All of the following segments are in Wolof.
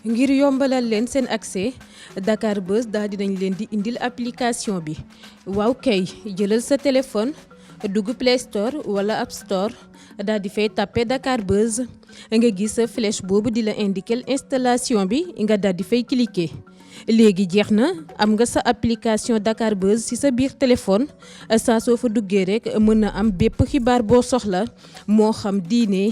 ngir yombalal leen seen accès Dakar Buzz daal dinañ leen di indil application bi waaw kay jëlal sa téléphone dugg Play Store wala App Store daal di fay tapé Dakar Buzz nga gis sa flèche boobu di la indiquer installation bi nga daal di fay cliquer. léegi jeex na am nga sa application Dakar Buzz ci sa biir téléphone saa soo fa duggee rek mën na am bépp xibaar boo soxla moo xam diine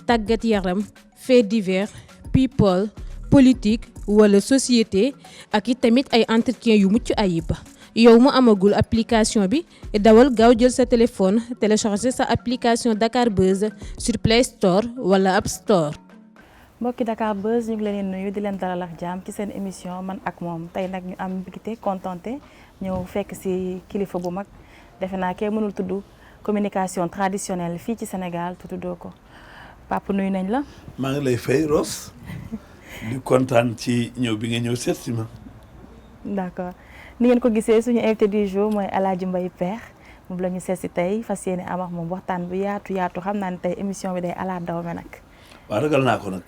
tàggat yaram fait divers people politique wala société ak i tamit ay entretien yu mucc ayib. yow mu amagul application bi dawal gaaw jël sa téléphone télécharger sa application Dakar Buzz sur Play Store wala App Store. mbokki Dakar Buzz ñu ngi leen nuyu di leen dalal ak jàmm ci seen émission man ak moom tey nag ñu am mbégte contenté ñëw fekk ci kilifa bu mag defe naa kee mënul tudd communication traditionnelle fii ci Sénégal tuddoo ko Papa nuyu nañ la. maa ngi lay fay Rose di kontaan ci ñëw bi nga ñëw seet si ma. d'accord ni ngeen ko gisee suñu invité du jour mooy El Hadj Mbaye Pekh moom la ñu seet si tey fas yéene am ak moom waxtaan bu yaatu xam naa ne tey émission bi day ala dawme nag. waaw ragal naa ko nag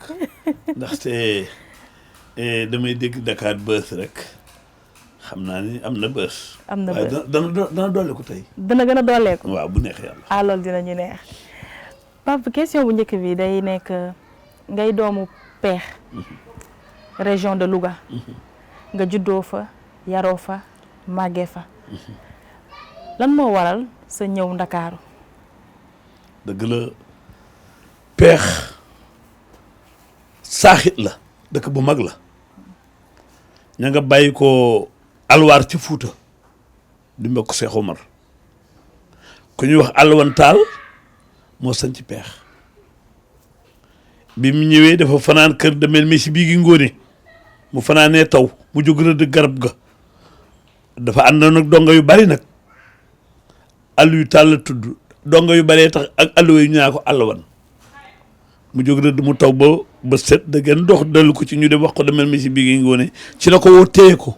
ndaxte damay dégg Dakar Buzz rek xam naa ni am na buzz. am na waaye buzz dana dolli ko tey. dana gën a dolleeku. waaw bu neexee yàlla. ah loolu dinañu neex Pape question bu njëkk bi day nekk ngay doomu Pekh région de Louga nga juddoo fa yaroo fa màggee fa lan moo waral sa ñëw Ndakaaru. dëgg la Pekh saaxit la dëkk bu mag la ña nga bàyyi ko alwaar ci Fuuta di mbokk Seex Omar ku ñuy wax Alwan Taal moo sañ ci Pekh bi mu ñëwee dafa fanaan kër demel mi si bii gi ngóone mu fanaanee taw mu jóg rëdd garab ga dafa àndoon nag donga yu bari nag àll yu Taal la tudd donga yu baree tax ak àll yu ñaa ko Alwan mu jóg rëdd mu taw ba set da ngeen dox dellu ko ci ñu dem wax ko demel mi si bii gi ngóone ci la ko woo téye ko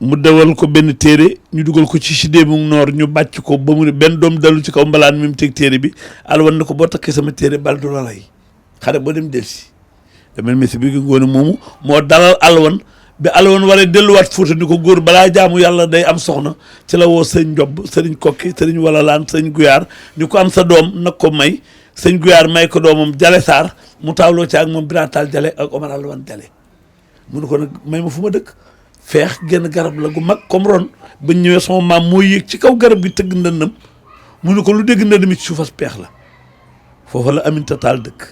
mu dawal ko benn téere ñu dugal ko ci sidéemu noor ñu bàcc ko ba mu ne benn doom dalu ci kaw mbalaan mi mu teg téere bi Alwan na ko boo takkee sama téere bal du la rey xare boo dem delsi demel mi si bii gi ngóone moomu moo dalal Alwan bi Alwan waree delluwaat Fuuta ni ko góor balaa jaamu yàlla day am soxna ci la woo sëñ Njob sëriñ Kokki sëriñ Walalaan sëñ Guyaar ñu ko am sa doom nag ko may sëñ Guyaar may ko doomam Jale Sarr mu taawloo ci ak moom Biratal Jale ak Omar Alwan Jale mu ne ko nag may ma fu ma dëkk Feex genn garab la gu mag comme ron bañ ñëwee sama maam moo yéeg ci kaw garab gi tëgg ndëndam mu ne ko lu dégg ndënd mi ci suufas Pekh la foofa la Aminta Taal dëkk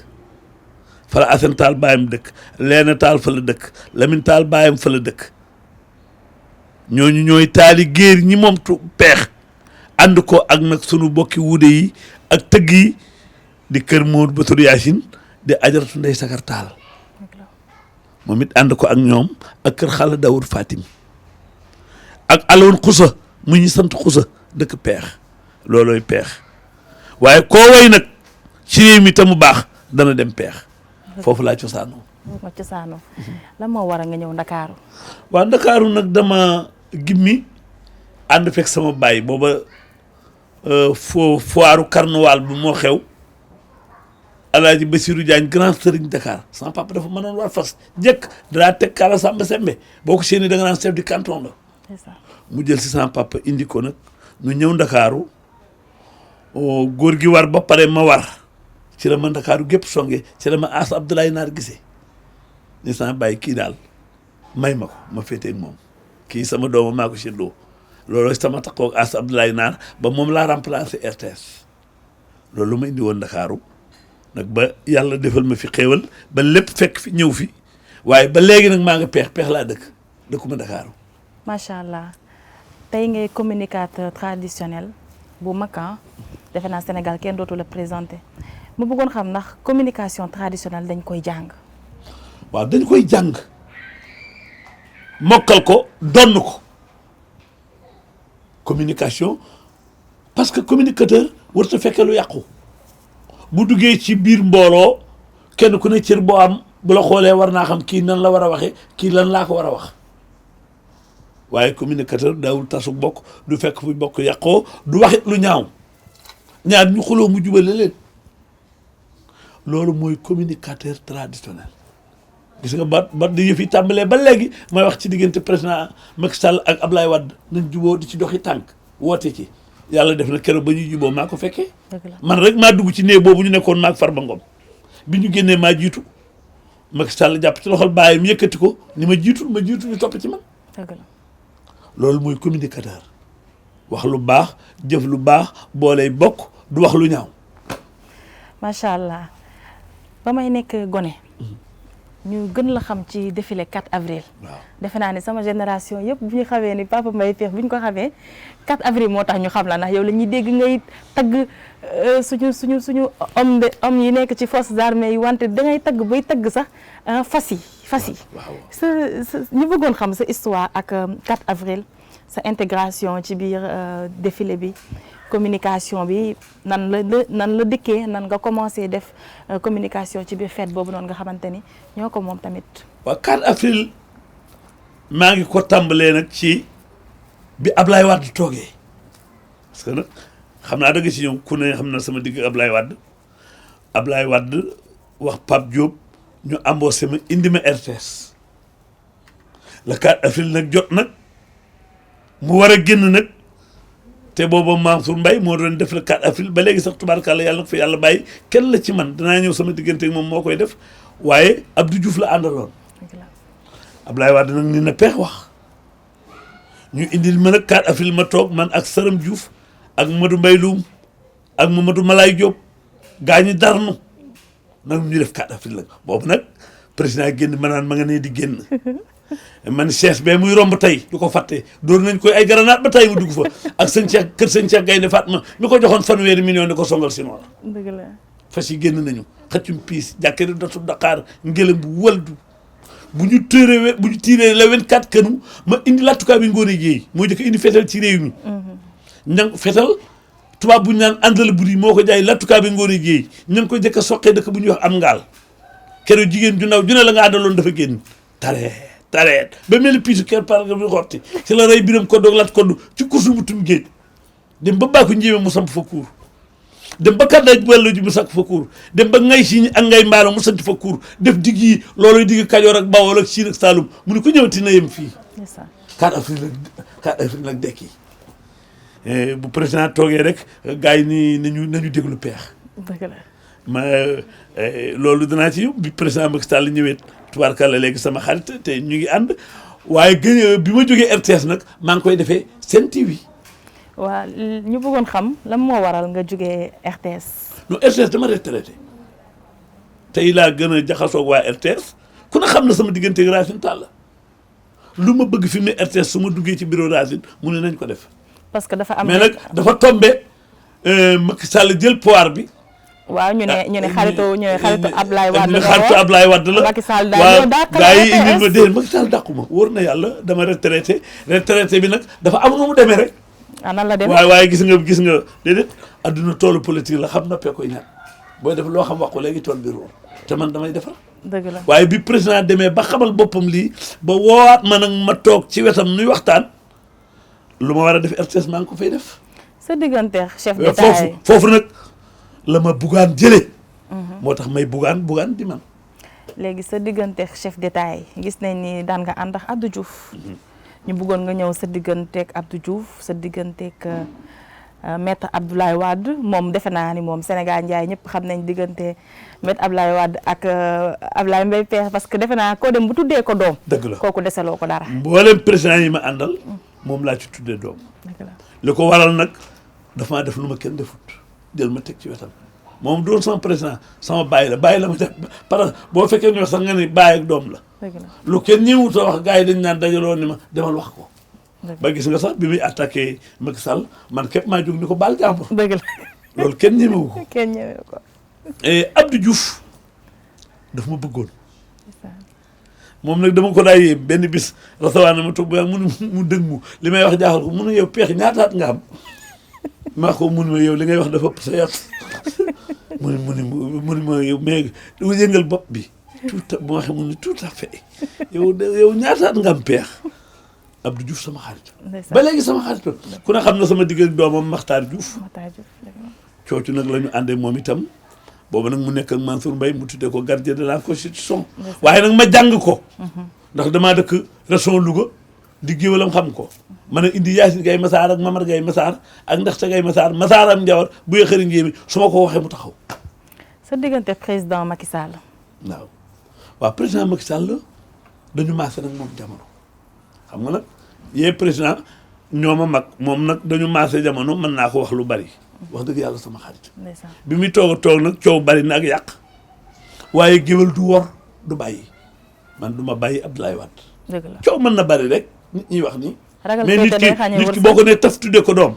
fa la Asen Taal baayam dëkk Leena Taal fa la dëkk Lamin Taal baayam fa la dëkk ñooñu ñooy taali géer ñi moom Pekh ànd ko ak nag sunu bokki wuude yi ak tëgg yi di kër Moor Batur Yaasin di ajaratu Ndey Sakar Taal moom it ànd ko ak ñoom ak kër Xala Daawur Fatim ak Alwan Xusa mu ñu sant Xusa dëkk Pekh loolooy Pekh waaye koo way nag ci réew mi te mu baax dana dem Pekh foofu laa cosaanoo. ma cosaanoo lan moo war a nga ñëw Ndakaaru. waaw Ndakaaru nag dama gimmi ànd fekk sama baay booba foiru carnaval bi moo xew Alaaji Bassirou Diagne grand sëriñ Dakar sama papa dafa mënoon war fas jëkk danaa teg kala samba sembe boo ko séenee da nga naan chef du canton la mu jël si sama papa indi ko nag nu ñëw Ndakaaru góor gi war ba pare ma war ci la ma Ndakaaru gépp songe ci la ma As Abdoulaye Naar gisee ni sama bàyyi kii daal may ma ko ma féeteeg moom kii sama dooma maa ko séddoo loolu sama taxaw ak As Abdoulaye Naar ba moom laa remplacé RTS loolu ma indi woon Ndakaaru nag ba yàlla defal ma fi xéewal ba lépp fekk fi ñëw fi waaye ba léegi nag maa nga Pekh laa dëkkuma Ndakaaru. macha allah tey ngay communicateur traditionnel bu mag defe naa Sénégal kenn dootu la présenté mu bëggoon xam ndax communication traditionnelle dañ koy jàng. waaw dañ koy jàng mokkal ko donn ko communication parce que communicateur warut a fekkee lu yàqu. bu duggee ci biir mbooloo kenn ku ne cër boo am bu la xoolee war naa xam kii nan la war a waxee kii lan laa ko war a wax waaye communicateur daawul tasu bokk du fekk fu bokk yàqoo du waxit lu ñaaw ñaar ñu xuloo mu jubale leen loolu mooy communicateur traditionnel gis nga ba di yëf yi tàmbalee ba léegi may wax ci diggante président Macky Sall ak Ablaye Wade nañ juboo di ci doxi tànk woote ci yàlla def na keroog ba ñuy juboo maa ko fekkee man rek maa dugg ci néeg boobu ñu nekkoon maag Farba Ngom bi ñu génnee maa jiitu Macky Sall jàpp ci loxol bàyyam yëkkati ko ni ma jiitu ñu topp ci man loolu mooy communicateur wax lu baax jëf lu baax booley bokk du wax lu ñaaw macha allah ba may nekk gone ñu gën la xam ci défilé 4 avril. waaw defe naa ne sama génération yëpp bu ñu xamee ni Papa Mbaye Pekh bu ñu ko xamee 4 avril moo tax ñu xam la ndax yow la ñuy dégg ngay tagg suñu homme yi nekk ci forces armées yi wante dangay tagg bay tagg sax fas yi. waaw sa ñu bëggoon xam sa histoire ak 4 avril sa intégration ci biir défilé bi communication bi nan la dikkee nan nga commencé def communication ci biir fête boobu noonu nga xamante ni ñoo ko moom tamit. waaw 4 avril maa ngi ko tàmbalee nag ci bi Ablaye Wade toogee parce que nag xam naa da nga ci ñëw ku ne xam na sama digg Ablaye Wade wax Pape Diop ñu embauché ma indi ma RTS le 4 avril nag jot nag mu war a génn nag. te booba Mansour Mbaye moo doon def le 4 avril ba léegi sax tubaarkàlla yàlla na ko fa yàlla bàyyi kenn la ci man danaa ñëw sama diggante ak moom moo koy def waaye Abdou Diouf la àndaloon Ablaye Wade nag ni na peex wax ñu indil ma nag 4 avril ma toog man ak Saram Diouf ak Madou Mbaye Loum ak Mamadou Malaye Diop gaa ñi darnu nag ñu def 4 avril la boobu nag président génn ma naan ma nga nee di génn man Cheikh be muy romb tey du ko fàtte dóor nañ koy ay garanaat ba tey mu dugg fa ak sëñ Cheikh kër sëñ Cheikh Gaynde Fatma mi ko joxoon fanweeri million di ko songal si noor dëgg la fas yi génn nañu xëccum piis jàkkari dotu Dakar ngelaw bu waldu bu ñu tiiree la 24 kënu ma indi lattukaa bi Ngoone Jéey moo jëkk indi fetal ci réew mi ñang fetal tubaab bu ñu naan àndala buri moo ko jaay lattukaa bi Ngoone Jéey ña ngi koy jëkk a soqee dëkk bu ñuy wax am ngaal keroog jigéen ju ndaw ju ne la nga àndaloon dafa génn tareet ba mel ni piisu ker par bi xotti ci la rey biram ko doog lat kodd ci kursu bu tum géej dem ba baaku njéeme mu samp fa kuur dem ba kàddaaj wàllu ji mu sakk fa kuur dem ba ngay si ak ngay mbaalo mu sant fa kuur def digg yi looluy digg Kajoor ak Bawol ak Siin ak Saalum mu ni ko ñëwati na yem fii 4 avril nag dekki bu président toogee rek gars yi ni nañu déglu peex ma loolu danaa ci ñëw bi président Macky Sall ñëwee tubaarkàlla léegi sama xarit te ñu ngi ànd waaye bi ma jógee RTS nag maa ngi koy defee Sen TV. waaw ñu bëggoon xam lan moo waral nga jógee RTS. non RTS dama retraité tey laa gën a jaxasoog waa RTS ku ne xam na sama diggante Racine Talla lu ma bëgg fi mu ne RTS su ma duggee ci bureau Racine mu ne nañ ko def. parce que dafa am mais nag dafa tombé Macky Sall jël pouvoir bi. waaw ñu ne xaritu Ablaye Wade la xaritu Ablaye Wade la Macky Sall daal gaa yi indil ma déedéet Macky Sall dàqu ma wóor na yàlla dama retraité bi nag dafa am nu mu demee rek. nan la demee waaye gis nga déedéet adduna toolu politique la xam noppee koy ñaan booy def loo xam wax ko léegi tool bi ruur te man damay defar. dëgg la waaye bi président demee ba xamal boppam lii ba woowaat ma nag ma toog ci wetam nuy waxtaan lu ma war a def RTS maa ngi ko fay def. sa diggante chef d'état yi foofu nag. la ma bugaan jëlee. moo tax may bugaan di man. léegi sa diggante chef d'état yi gis nañ ni daan nga ànd ak Abdou Diouf. ñu bëggoon nga ñëw sa digganteeg Abdou Diouf sa digganteeg maître Abdoulaye Wade moom defe naa ni moom Sénégal njaay ñëpp xam nañ diggante maître Abdoulaye Wade ak Ablaye Mbaye Pekh parce que defe naa koo dem bu tuddee ko doom. dëgg la kooku deseloo ko dara. mboolem président yi ma àndal. moom laa ci tuddee doom. dëgg la li ko waral nag dafa maa def lu ma kenn defut. jël ma teg ci wetam moom doon sama président sama bàyyi la ma def parce que boo fekkee ñu wax sax nga ni bàyyi ak doom la. lu kenn ñëwut a wax gars yi dañ naan dajaloo ni ma demal wax ko. ba gis nga sax bi muy attaqué Macky Sall man képp maa jóg ni ko baal jàmbur. dëgg la loolu kenn ñemewu ko. kenn ñemewu ko. Abdou Diouf daf ma bëggoon. moom nag dama ko daay benn bis recevoir na ma toog ba mu dëgg mu li may wax jaaxal ko mu ne yow Pekh ñaataat nga am. maa ko mun ma yow li ngay wax dafa ëpp sa yàq mu ni ma yow mais dama yëngal bopp bi tout bu ma waxee mu ne tout à fait yow ñaataat nga am Pekh Abdou Diouf sama xarit ba léegi sama xarit ku ne xam na sama diggante doomam Makhtar Diouf coocu nag la ñu àndee moom itam boobu nag mu nekk ak Mansour Mbaye mu tuddee ko gardien de la constitution waaye nag ma jàng ko ndax damaa dëkk région Louga di géwalam xam ko man a indi Yacine Gaye Massar ak Mamar Gaye Massar ak Ndaxte Gaye Massar Massaram Njawar bu ye xëri njéemi su ma ko waxee mu taxaw sa diggante président Macky Sall. waaw président Macky Sall dañu maase nag moom jamono xam nga nag yee président ñoo ma mag moom nag dañu maase jamono mën naa ko wax lu bari wax dëgg yàlla sama xarit bi muy toog nag coow bari na ak yàq waaye géwél du wor du bàyyi man du ma bàyyi Abdoulaye Wade dëgg la coow mën na bari rek nit ñi wax nii mais nit ki boo ko ne taf tuddee ko doom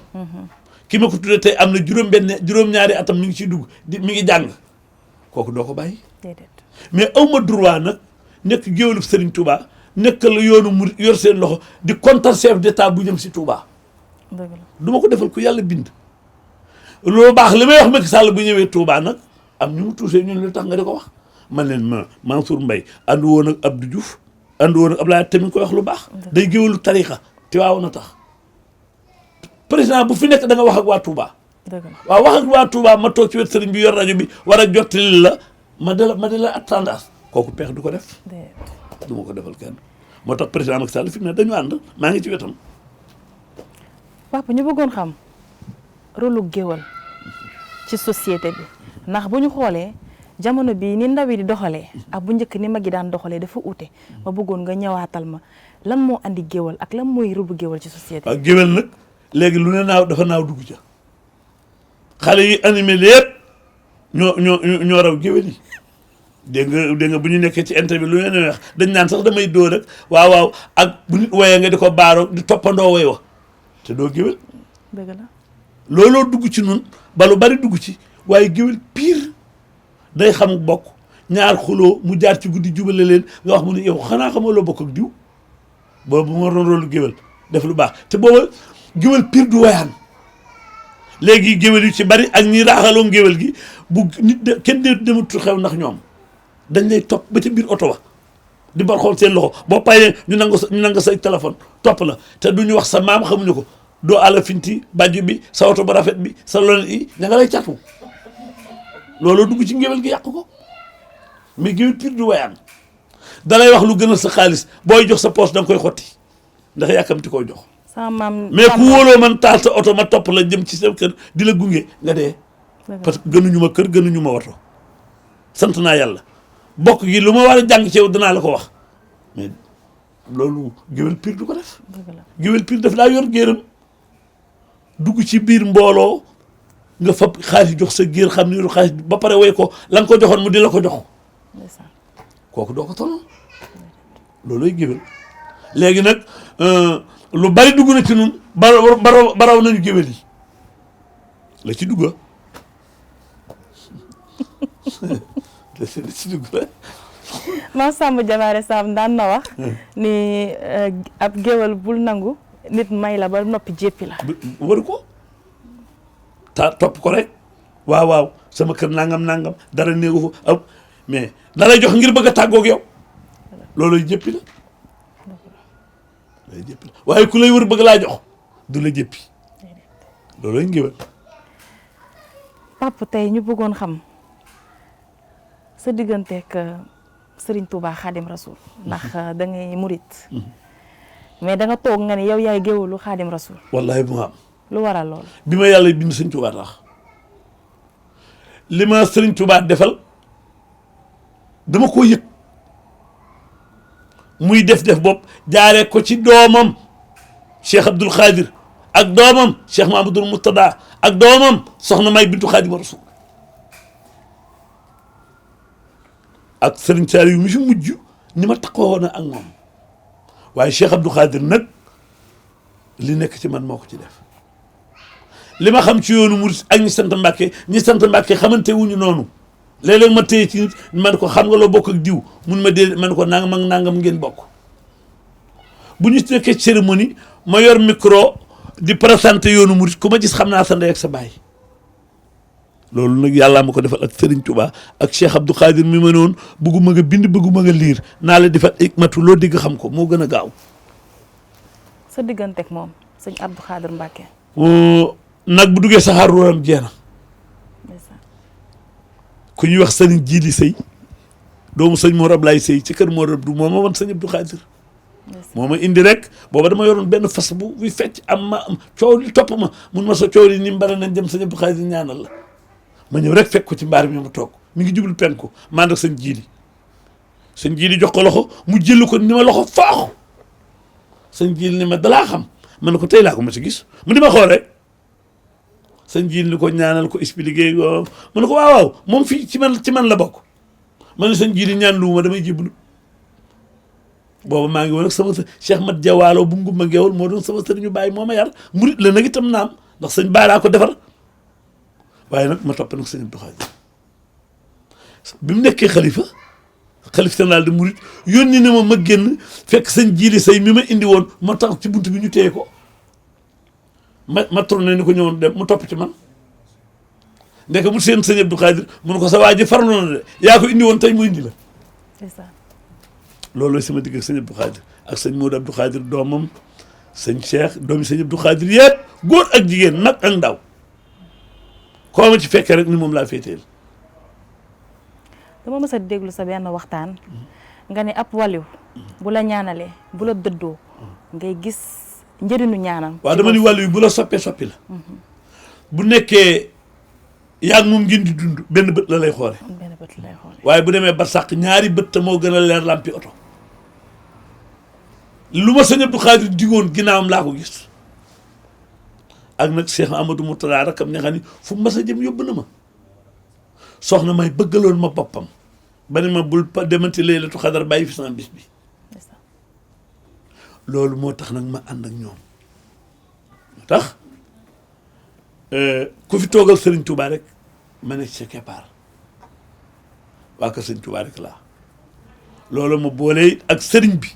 ki ma ko tuddee tey am na juróom-ñaari atam mi ngi ciy dugg mi ngi jàng kooku doo ko bàyyi mais awma droit nag nekk géwélu Serigne Touba nekk la yoonu mu yor seen loxo di contre chef d'état bu jëm si Touba dëgg la du ma ko defal ku yàlla bind loolu baax li may wax Macky Sall bu ñëwee Touba nag am ñu mu touché ñun lu tax nga di ko wax man leen Mansour Mbaye àndu woon ak Abdou Diouf àndu woon ak Abdoulaye tamit koy wax lu baax day géwélu tarixa te waaw na tax président bu fi nekk da nga wax ak waa Touba waaw wax ak waa Touba ma toog ci wet sëriñ bi yor rajo bi war a jottali la ma di la attendance kooku pexe du ko def du ma ko defal kenn moo tax président Macky Sall fi mu ne dañu ànd maa ngi ci wetam papa ñu bëggoon xam rôle géwal ci société bi ndax bu ñu xoolee jamono bii ni ndaw yi di doxalee ak bu njëkk ni mag yi daan doxalee dafa ute ma bëggoon nga ñëwaatal ma lan moo andi géwal ak lan mooy rôle géwal ci société waaw géwal nag léegi lu ne naaw dafa naaw dugg ca xale yi animé lépp ñoo raw géwél yi dégg nga bu ñu nekkee ci interview lu leen wax dañ naan sax damay dóor rek waaw ak bu nit woyee nga di ko baaroo di toppandoo woy wa te doo géwél dëgg la looloo dugg ci nun ba lu bari dugg ci waaye géwél pire day xam bokk ñaar xuloo mu jaar ci guddi jubale leen nga wax mu ne yow xanaa xamoo loo bokk ak diw boobu moo doon rôle géwél def lu baax te booba géwél pire du woyaan léegi géwél yu ci bari ak ñi raaxaloon géwél gi bu nit kenn dematul xew ndax ñoom dañ lay topp ba ci biir oto wa di bar xool seen loxo boo payee ñu nangu say téléphone topp la te duñu wax sa maam xamuñu ko doo àlla finti bàjju bi sa oto ba rafet bi sa lonet yi ña nga lay catu loolu dugg ci géwél gi yàq ko mais géwél pire du wayaan dalay wax lu gënal sa xaalis booy jox sa poche da nga koy xotti ndax yàkkamti koo jox mais ku wóoloo man taal sa oto ma topp la jëm ci sa kër di la gunge nga dee parce que gënuñu ma kër gënuñu ma woto sant naa yàlla bokk gi lu ma war a jàng ci yow danaa la ko wax mais loolu géwél pire du ko def géwél pire daf laa yor géeram dugg ci biir mbooloo nga fab xaalis jox sa géer xam ni xaalis ba pare woy ko la nga ko joxoon mu di la ko jox kooku doo ko toll looloy géwél léegi nag lu bari dugg na ci nun baraw nañu géwél yi la ci dugga la ci dugga Maam Samba Diabare Samb daan na wax ni ab géwél bul nangu nit may la ba noppi jéppi la waru ko topp ko rek waaw sama kër nangam dara néegu fa aw mais da lay jox ngir bëgg a tàggoog yow looloy jéppi la waaye ku lay wër bëgg laa jox du la jéppi looloy ngéwél papa tey ñu bëggoon xam sa digganteeg Serigne Touba Khadim Rasoul ndax da ngay murit mais da nga toog nga ne yow yaay géwélu Khadim Rasoul wallahi bu am lu waral loolu bi ma yàlla bind Serigne Touba tax li ma Serigne Touba defal dama ko yëg muy def bopp jaaree ko ci doomam Cheikh Abdoul Khadir ak doomam Cheikh Mahamadul Murtada ak doomam soxna May bintu Khadim Rasoul ak Serigne Saliou mi fi mujj ni ma taxawoon ak moom waaye Cheikh Abdoul Khadir nag li nekk ci man moo ko ci def li ma xam ci yoonu murit ak ñi sant Mbàkke xamante wuñu noonu léeg-léeg ma téye ci nit man ko xam nga loo bokk ak diw mun ma dee man ko nangam ak nangam ngeen bokk bu ñu nekkee cérémonie ma yor micro di présenté yoonu murit ku ma gis xam naa sa ndey ak sa baay loolu nag yàllaa ma ko defal ak Serigne Touba ak Cheikh Abdou Khadir mi ma noonu bëgguma nga bind bëgguma nga liir naa la defal ikmatu loo digg xam ko moo gën a gaaw. sa digganteeg moom sëñ Abdou Khadir Mbacke. nag bu duggee saxaar rooram jeena ku ñuy wax sëriñ Jiili Sëy doomu sëñ Mor Ablaye Sëy ci kër Mor Abdou moo ma wan sëñ Abdou Khadir moo ma indi rek booba dama yoroon benn fas bu fecc am coow li topp ma mun ma sa coow li ni mu bare nañ dem sëñ Abdou Khadir ñaanal la ma ñëw rek fekk ko ci mbaar mi ma toog mi ngi jublu penku maa nag sëñ Jiili jox ko loxo mu jël ko ni ma loxo faaxu sëñ Jiili ni ma dalaa xam ma ne ko tey laa ko ma si gis mu di ma xool rek sëñ Jiili ni ko ñaanal ko expliqué ko ma ne ko waaw moom fii ci man la bokk ma ne sëñ Jiili ñaan lu ma damay jébbalu booba maa ngi woon ak sama Cheikh Mat Jawaalo bu ngumba ngeewul moo doon sama sëriñu bàyyi moo ma yar murit la nag itam naam ndax sëñ Baara ko defar waaye nag ma topp nag sëñ Abdou Khadir bi mu nekkee xalifa général de murit yónni na ma génn fekk sëñ Jiili Sëy mi ma indi woon ma tax ci bunt bi ñu téye ko ma tourné ni ko ñëwoon dem mu topp ci man ndeke mu seen sëñ Abdou Khadir mun ko sa waa ji farlu na de yaa ko indi woon tey mu indi la loolu sama digg ak sëñ Abdou Khadir ak sëñ Modou Abdou Khadir doomam sëñ Cheikh doomi sëñ Abdou Khadir yëpp góor ak jigéen mag ak ndaw koo ma ci fekkee rek ni moom laa féeteel. dama mës a déglu sa benn waxtaan nga ne ab waliw bu la ñaanalee bu la dëddoo ngay gis njëriñu ñaanam. waaw dama ni waliw bu la soppi la. bu nekkee yaa ngi moom ngeen di dund benn bët la lay xoole. benn bët la lay xoole. waaye bu demee ba sàq ñaari bët te moo gën a leer lampi oto. lu ma sëñ Abdou Khadir digoon ginnaawam laa ko gis ak nag Cheikh Amadou Moutala rakam ña xam ni fu mas a jëm yóbbu na ma soxna may bëggaloon ma boppam ba ne ma bul demanti Laylatu Xadar bàyyi fi sama bis bi loolu moo tax nag ma ànd ak ñoom moo tax ku fi toogal Sëriñ Touba rek ma nekk ci keppaar waa kër Sëriñ Touba rek laa loolu ma boole ak sëriñ bi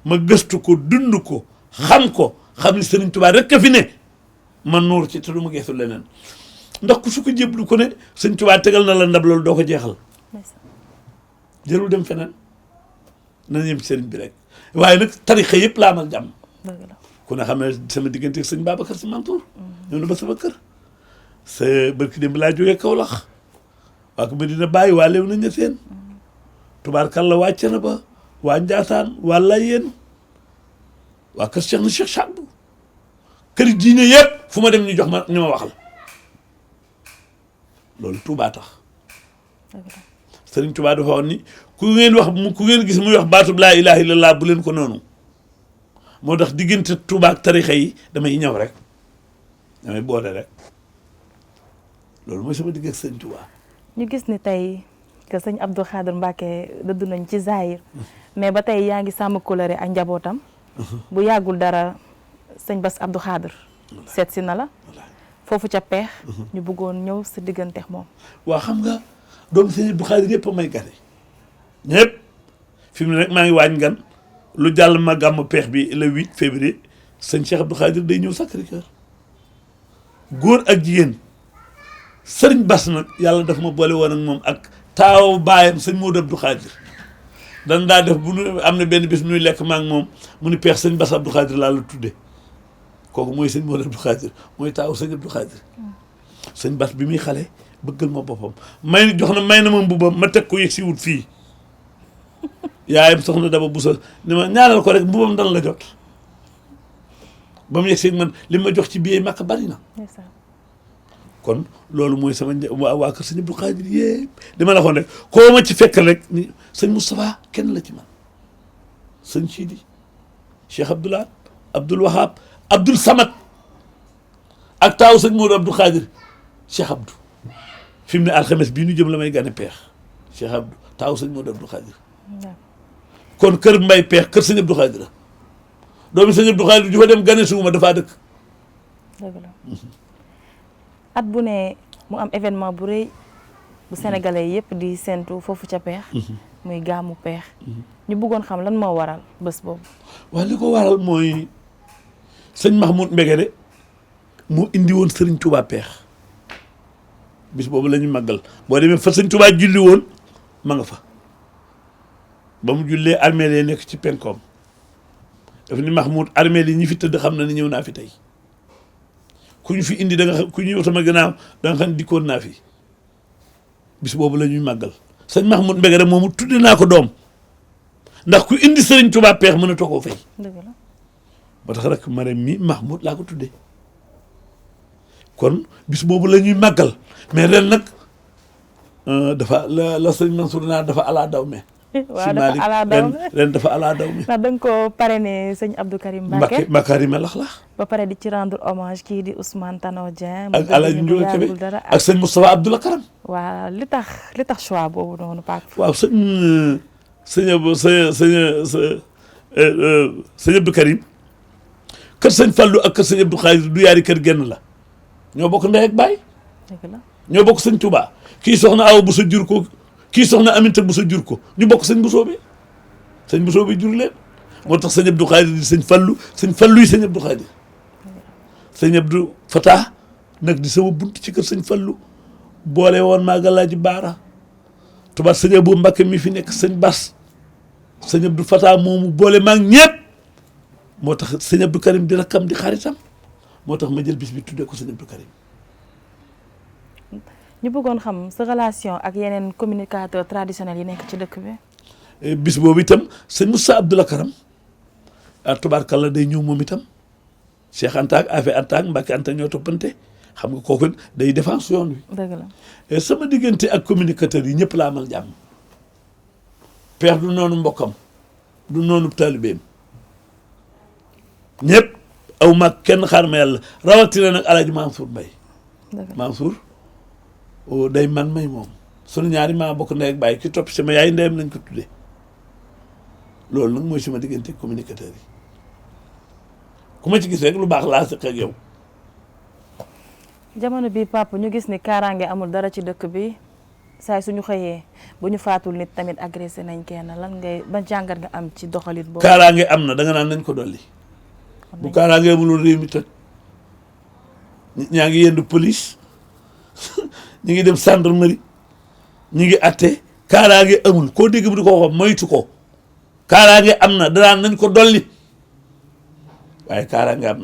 ma gëstu ko dund ko xam ni Sëriñ Tuubaa rek a fi ne man nuur ci te du ma geesu leneen ndax ku su ko jéblu ko ne Sëriñ Tuubaa tegal na la ndab loolu doo ko jeexal jërul dem feneen nañ yem ci sëriñ bi rek waaye nag tarixa yëpp laa amal jàmm ku ne xam ne sama diggante ak sëñ Babacar Si Mansour ñëw na ba sama kër sa barki démb laa jógee Kaolack waa ko Medina Baye waa leew nañ ne seen tubaarkàlla wàcce na ba waa Njaasaan waa Layeen waa kër Cheikh na Cheikh Sadbou kër diine yëpp fu ma dem ñu jox ma ñu ma waxal loolu Touba tax Sëriñ Touba dafa wax ni ku ngeen gis muy wax baatub laa ilaaha illallaah bu leen ko noonu moo tax diggante Touba ak tarixa yi damay ñëw rek damay boole rek loolu mooy sama digg ak Sëriñ Touba. ñu gis ni tey que sëñ Abdou Khadir Mbacké dëddu nañ ci Zahir mais ba tey yaa ngi sàmm kóllëre ak njabootam. bu yàggul dara sëñ Bass Abdou Khadir seet si na la foofu ca peex ñu bëggoon ñëw sa digganteex moom. waa xam nga doomu sëñ Abdou Khadir yëpp a may gane ñëpp fi mu ne rek maa ngi waañ gan lu jàll ma gàmm peex bi le 8 février sëñ Cheikh Abdou Khadir day ñëw Sacré-Cœur góor ak jigéen sëriñ Bass nag yàlla daf ma boole woon ak moom ak taaw baayam sëñ Modou Abdou Khadir dan daa def bu nu am na benn bis nuy lekk maa ngi moom mu ni peex sëñ Bass Abdou Khadir laa la tudde kooku mooy sëñ Modou Abdou Khadir mooy taaw sëñ Abdou Khadir sëñ Bass bi muy xale bëggal ma boppam may na ma mbubam ma teg ko yegg si wut fii yaayam soxna Daba Boussa ni ma ñaanal ko rek mbubam dan la jot ba mu yegg si man li ma jox ci biir Makka bari na kon loolu mooy sama waa kër sëñ Abdou Khadir yëpp dama la xoon rek koo ma ci fekk rek ni sëñ Moustapha kenn la ci man sëñ Sidi Cheikh Abdoulaye Abdoul Wahab Abdoul Samad ak taaw sëñ Modou Abdou Khadir Cheikh Abdou fi mu ne alxames bii nu jëm la may gane peex Cheikh Abdou taaw sëñ Modou Abdou Khadir kon kër mbay peex kër sëñ Abdou Khadir la doomi sëñ Abdou Khadir ju fa dem gane suuma dafaa dëkk at bu ne mu am événement bu rëy bu sénégalais yëpp di séntu foofu ca peex muy gàmmu peex ñu bëggoon xam lan moo waral bés boobu. waaw li ko waral mooy sëñ Mahmoud Mbegere moo indi woon Sëriñ Touba peex bis boobu la ñu màggal boo demee fa sëñ Touba julli woon ma nga fa ba mu jullee armée lay nekk ci penkoom daf ni Mahmoud armée li ñi fi tëdd xam na ni ñëw naa fi tey ku ñu fi indi da nga xam ku ñëw sama gannaaw da nga xam dikkoon naa fi bis boobu la ñuy màggal sëñ Mahmoud Mbegere moomu tudde naa ko doom ndax ku indi Sëriñ Tuubaa peex mënatoo koo fay dëgg la ba tax rek Marème mi Mahmoud laa ko tuddee kon bis boobu la ñuy màggal mais ren nag dafa la sëñ Mansour naa dafa alaa daw me waaw dafa alaa daw me ren dafa alaa daw me ndax da nga ko parrainé sëñ Abdou Karim Mbacké Makarima lax ba pare di ci rendre hommage kii di Ousmane Tanor Dieng ak Alaaji Njuga Kebe ak sëñ Moustapha Abdoulaye Karam waaw li tax choix boobu noonu Pape waaw sëñ Abdou Karim kër sëñ Fallou ak kër sëñ Abdou Khadir du yaari kër genn la ñoo bokk ndey ak baay dëgg la ñoo bokk sëñ Touba kii soxna Awa bu sa jur ko kii soxna Aminta bu sa jur ko ñu bokk sëñ Bousso bi jur leen moo tax sëñ Abdou Khadir di sëñ Fallou yi sëñ Abdou Khadir sëñ Abdou Fatah nag di sama bunt ci kër sëñ Fallou boole woon maa Galaaji Baara tubaab sëñ Abou Mbacké mi fi nekk sëñ Bass sëñ Abdou Fatah moomu boole maa ñëpp moo tax sëñ Abdou Karim di rakkam di xaritam moo tax ma jël bis bi tuddee ko sëñ Abdou Karim. ñu bëggoon xam sa relation ak yeneen communicateur traditionnels yi nekk ci dëkk bi. bis boobu itam sëñ Moussa Abdoulaye Karam tubaarkalla day ñëw moom itam Cheikh Anta ak Afé Anta ak Mbacké Anta ñoo toppante xam nga kooku day défense yoon wi. dëgg la sama diggante ak communicateurs yi ñëpp laa amal jàmm. Père du noonu mbokkam du noonu taalibeem ñëpp aw mag kenn xaar ma yàlla rawatina nag El Hadj Mansour Mbaye. Mansour day man may moom sunu ñaari maa bokk ndey ak bàyyi ki topp sama yaay ndeyam lañ ko tuddee loolu nag mooy sama diggante ak communicateurs yi ku ma ci gis rek lu baax laa sëq ak yow. jamono bi Pape ñu gis ni kaaraange amul dara ci dëkk bi saay suñu xëyee bu ñu faatul nit tamit agressé nañ kenn lan ngay ba jàngat nga am ci doxalit boobu. kaaraange am na da nga naan nañ ko dolli bu kaaraange amulul réew mi toj nit ñaa ngi yendu police ñu ngi dem gendarmerie ñu ngi atte kaaraange amul koo dégg bu di ko wax moytu ko kaaraange am na danaan nañ ko dolli waaye kaaraange am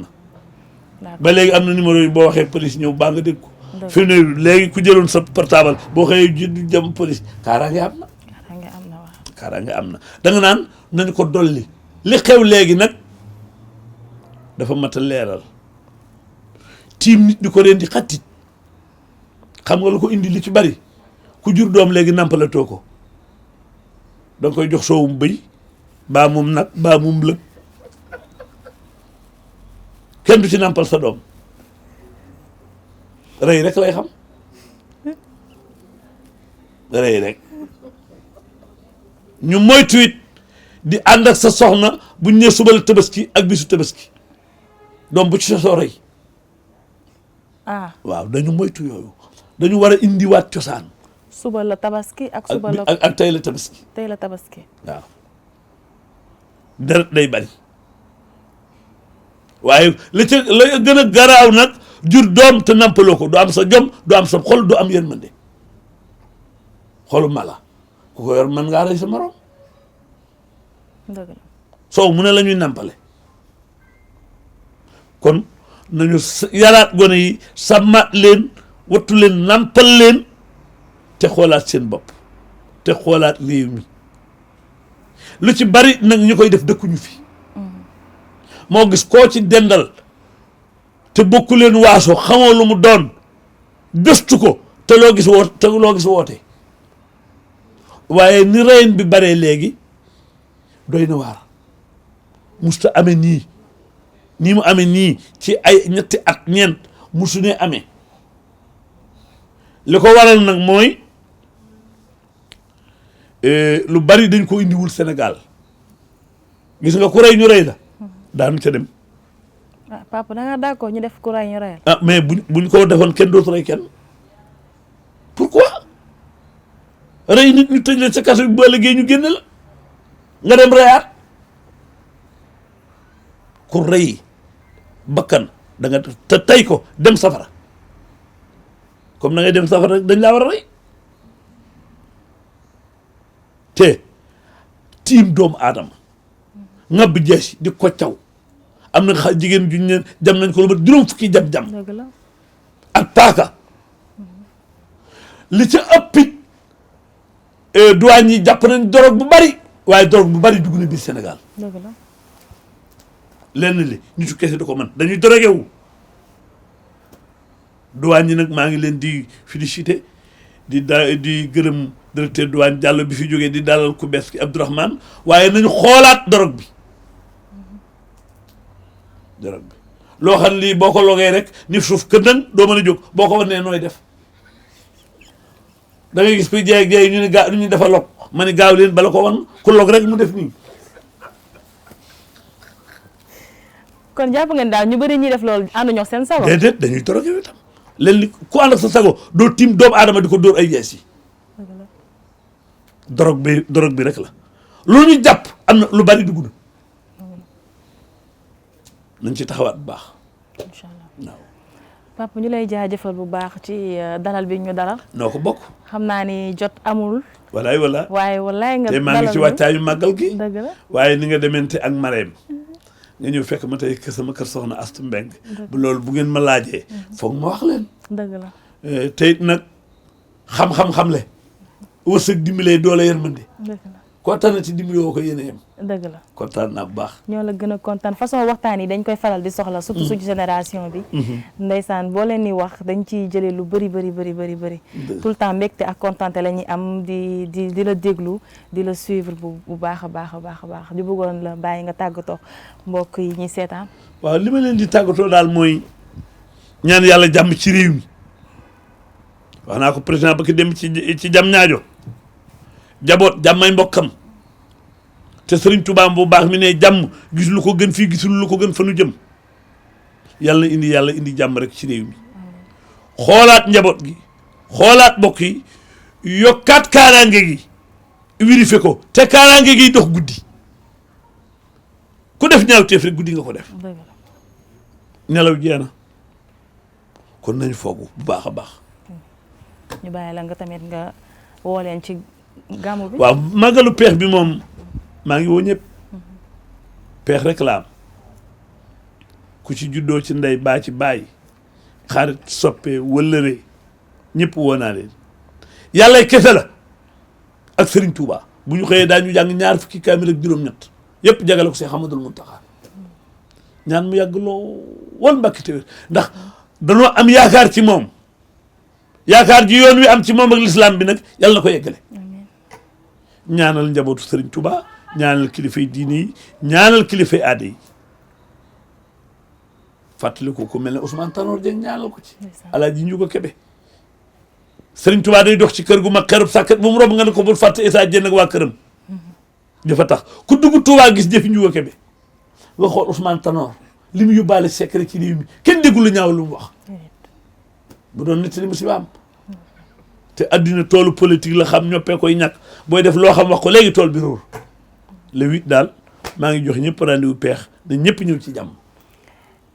na ba léegi am na numéro yi boo waxee police ñëw baa nga dégg ko fi ne léegi ku jëloon sa portable boo xëyee ji jëm police kaaraange am na waaw kaaraange am na da nga naan nañ ko dolli li xew léegi nag dafa mat a leeral tiim nit ñi ko leen di xattit xam nga lu ko indi li ci bari ku jur doom léegi nampalatoo ko danga koy jox soowum bëy baa moom nag baa moom lëg kenn du ci nampal sa doom rëy rek lay xam rëy rek ñu moytu it di ànd ak sa soxna buñ ne suba la tabaski ak bisu tabaski doom bu ci sosoo rëy waaw dañu moytu yooyu dañu war a indiwaat cosaan suba la tabaski ak suba la ak tey la tabaski waaw deret day bari waaye la ca la gën a garaaw nag jur doom te nampaloo ko du am sa jom du am sa xol du am yërmande xolu mala ku ko yor mën ngaa rey sa morom soow mu ne la ñuy nampale kon nañu yaraat gone yi sàmmaat leen wattu leen nampal leen te xoolaat seen bopp te xoolaat réew mi lu ci bari nag ñu koy def dëkkuñu fi moo gis koo ci dendal te bokku leen waaso xamoo lu mu doon gëstu ko te loo gis woote waaye ni reyin bi baree léegi doy na waar musta amee nii mu amee nii ci ay ñetti at ñeent musu ne amee li ko waral nag mooy lu bari dañ ko indiwul Sénégal gis nga ku rey ñu rey la daanu ca dem. papa da nga d'accord ñu def ku rey ñu rey mais buñ ko defoon kenn dootu rey kenn pourquoi rey nit ñu tëj leen sa kaso bi bu ëllëgee ñu génne la nga dem reyaat ku rey bakkan da nga te tey ko dem safara comme na ngay dem safara rek dañ laa war a rey te tiim doomu aadama ngab jees di ko caw am na jigéen juñ ne jam nañ ko lu mat juróom fukki jam-jam ak paaka li ca ëppit douane yi jàpp nañ drogue bu bari waaye drogue bu bari dugg na biir Sénégal dëgg la lenn li ñu su kese da ko mën dañuy drogué wu douane yi nag maa ngi leen di félicité di gërëm directeur douane Diallo bi fi jógee di dalal ku bees ki Abdourahmane waaye nañu xoolaat drogue bi loo xam lii boo ko logee rek ni suuf këndang doo mën a jóg boo ko wanee nooy def da ngay gis kuy jaay ñu ne gaaw ñu dafa log ma ne gaaw leen bala ko wan ku log rek mu def nii. kon jàpp ngeen daal ñu bëri ñuy def loolu ànduñoo seen sago. déedéet dañuy drogué wi tam leen ni ku ànd ak sa sago doo tiim doomu aadama di ko dóor ay jees yi. drogue bi rek la lu ñu jàpp am na lu bari dugg na nañ ci taxawaat bu baax. incha allah waaw. papa ñu lay jaajëfal bu baax ci dalal bi ñu dalal. noo ko bokk. xam naa ni jot amul. walaay wala. waaye walaay nga te maa ngi ci wàccaayu màggal gi. dëgg la waaye ni nga demente ak mareem nga ñëw fekk ma tey sama kër soxna Astu Mbeng bu loolu bu ngeen ma laajee foog ma wax leen. dëgg la te it nag xam-xam le wërsëg dimbalee doole yërmande. dëgg la kontaan ci dimbali woo ko yéen a yem. dëgg la kontaan naa bu baax. ñoo la gën a kontaan façon waxtaan yi dañ koy faral di soxla. surtout suñu génération bi. ndeysaan boo leen di wax dañ ciy jëlee lu bëri. tout le temps mbégte ak kontaante la ñuy am di la déglu di la suivre bu baax a baax. di bëggoon la bàyyi nga tàggatoo mbokk yi ñuy seetaan. waaw li ma leen di tàggatoo daal mooy ñaan yàlla jàmm ci réew mi wax naa ko président ba ki dem ci jam ñaajo jaboot jàmmay mbokkam te Sëriñ Tuubaa bu baax mi ne jàmm gis lu ko gën fii gisul lu ko gën fa nu jëm yàlla indi jàmm rek ci réew mi xoolaat njaboot gi xoolaat mbokk yi yokkaat kaaraange gi vérifié ko te kaaraange gi dox guddi ku def ñaawteef rek guddi nga ko def nelaw jeena kon nañ foogu bu baax a baax. ñu bàyyi la nga tamit nga woo leen ci gàmmu bi. waaw màggalu peex bi moom maa ngi woo ñëpp peex rek la am ku ci juddoo ci ndey baa ci baay xarit soppe wëllëre ñëpp woo naa leen yàlla kese la ak Serigne Touba bu ñu xëyee daañu jàng ñaar fukki kaamil ak juróom-ñett yëpp jagale ko Seex Ahmadul Muntaxa ñaan mu yàgg lool Mbàkke te wér ndax danoo am yaakaar ci moom yaakaar ji yoon wi am ci moom ak lislaam bi nag yàlla na ko yeggale ñaanal njabootu Serigne Touba ñaanal kilifay diine yi ñaanal kilifay aada yi fàttali ko ku mel ne Ousmane Tanor Dieng ñaanal ko ci Alaaji Njuga Kebe Serigne Touba day dox ci kër gu mag xerub sàkket bu mu rob nga ne ko bul fàtte Issa Dieng ak waa këram dafa tax ku dugg Touba gis jëfi Njuga Kebe nga xool Ousmane Tanor li mu yóbbaale secret ci réew mi kenn déggu lu ñaaw lu mu wax bu doon nit li musiba am te adduna toolu politique la xam ñoppee koy ñàkk booy def loo xam wax ko léegi tool bi ruur le 8 daal maa ngi jox ñëpp rendez-vous peex na ñëpp ñëw ci jàmm.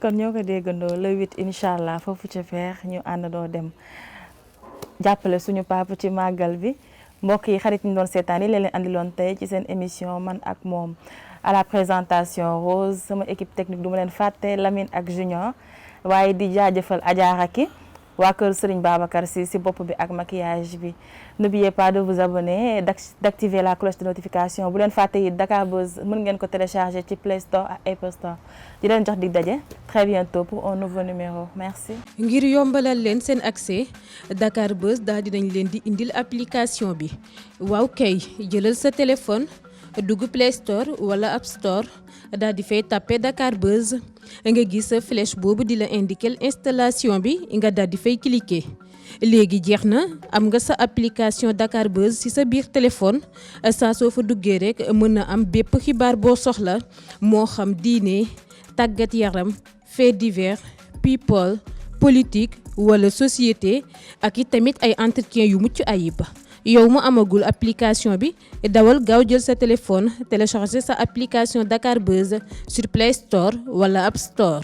kon ñoo ko déggandoo le 8 incha allah foofu ca peex ñu àndandoo dem jàppale suñu papa ci màggal bi mbokk yi xarit ñu doon seetaan yi leen andiloon tey ci seen émission man ak moom à la présentation Rose sama équipe technique du ma leen fàtte Lamine ak Junior waaye di jaajëfal Adja Raki waa kër Serigne Babacar si bopp bi ak maquillage bi n'oubliez pas de vous abonner d'activer la cloche de notification bu leen fàtte yi Dakar Buzz mën ngeen ko télécharger ci Play Store ak Apple Store di leen jox dig daje très bientôt pour un nouveau numéro merci. ngir yombalal leen seen accès Dakar Buzz daal dinañ leen di indil application bi waaw kay jëlal sa téléphone dugg Play Store wala App Store daal di fay tapé Dakar Buzz nga gis sa flèche boobu di la indiquer installation bi nga daal di fay cliquer léegi jeex na am nga sa application Dakar Buzz ci sa biir téléphone saa soo fa duggee rek mën na am bépp xibaar boo soxla moo xam diine tàggat yaram fait divers people politique wala société ak i tamit ay entretien yu mucc ayib. yow mu amagul application bi dawal gaaw jël sa téléphone télécharger sa application Dakar Buzz sur Play Store wala App Store.